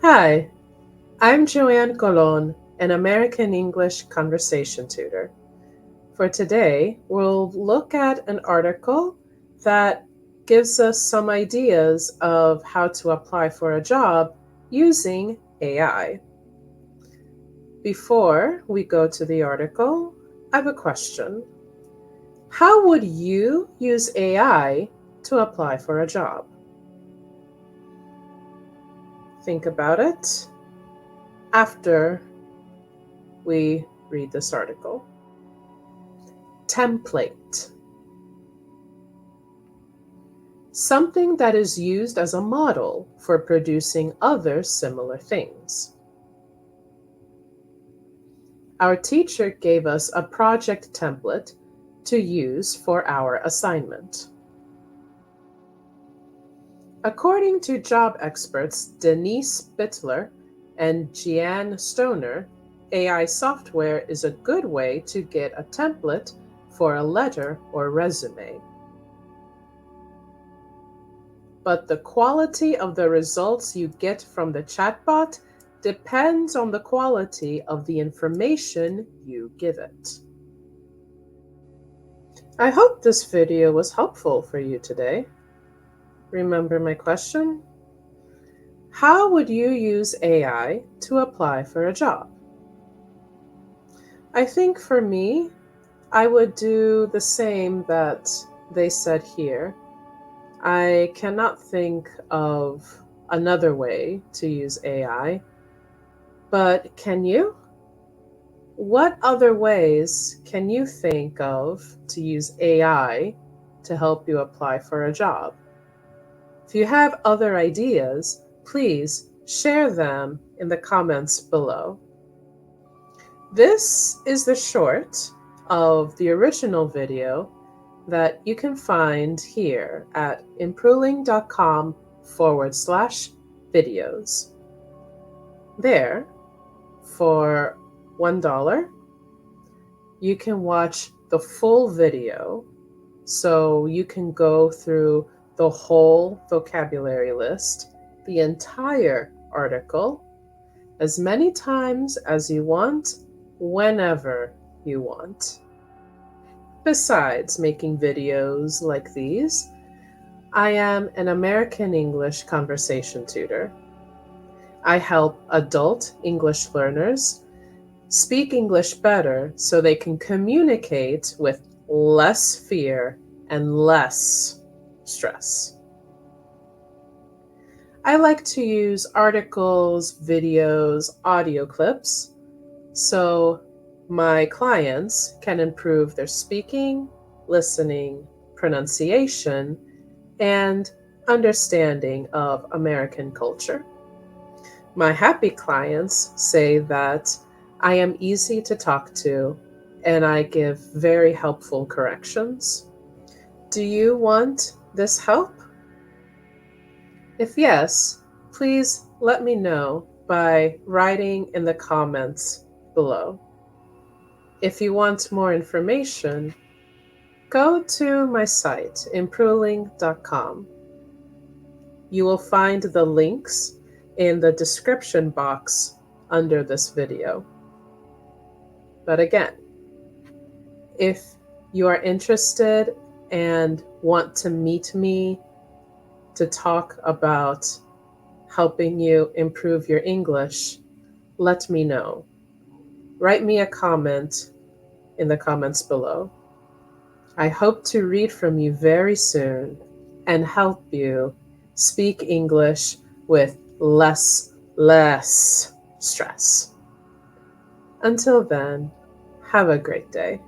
Hi, I'm Joanne Colon, an American English conversation tutor. For today, we'll look at an article that gives us some ideas of how to apply for a job using AI. Before we go to the article, I have a question. How would you use AI to apply for a job? Think about it after we read this article. Template. Something that is used as a model for producing other similar things. Our teacher gave us a project template to use for our assignment. According to job experts Denise Bittler and Jeanne Stoner, AI software is a good way to get a template for a letter or resume. But the quality of the results you get from the chatbot depends on the quality of the information you give it. I hope this video was helpful for you today. Remember my question? How would you use AI to apply for a job? I think for me, I would do the same that they said here. I cannot think of another way to use AI, but can you? What other ways can you think of to use AI to help you apply for a job? If you have other ideas, please share them in the comments below. This is the short of the original video that you can find here at impruling.com/videos. There, for $1, you can watch the full video, so you can go through the whole vocabulary list, the entire article, as many times as you want, whenever you want. Besides making videos like these, I am an American English conversation tutor. I help adult English learners speak English better so they can communicate with less fear and less stress. I like to use articles, videos, audio clips, so my clients can improve their speaking, listening, pronunciation, and understanding of American culture. My happy clients say that I am easy to talk to and I give very helpful corrections. Do you want this help? If yes, please let me know by writing in the comments below. If you want more information, go to my site, impruling.com. You will find the links in the description box under this video. But again, if you are interested and want to meet me to talk about helping you improve your English, let me know. Write me a comment in the comments below. I hope to read from you very soon and help you speak English with less stress. Until then, have a great day.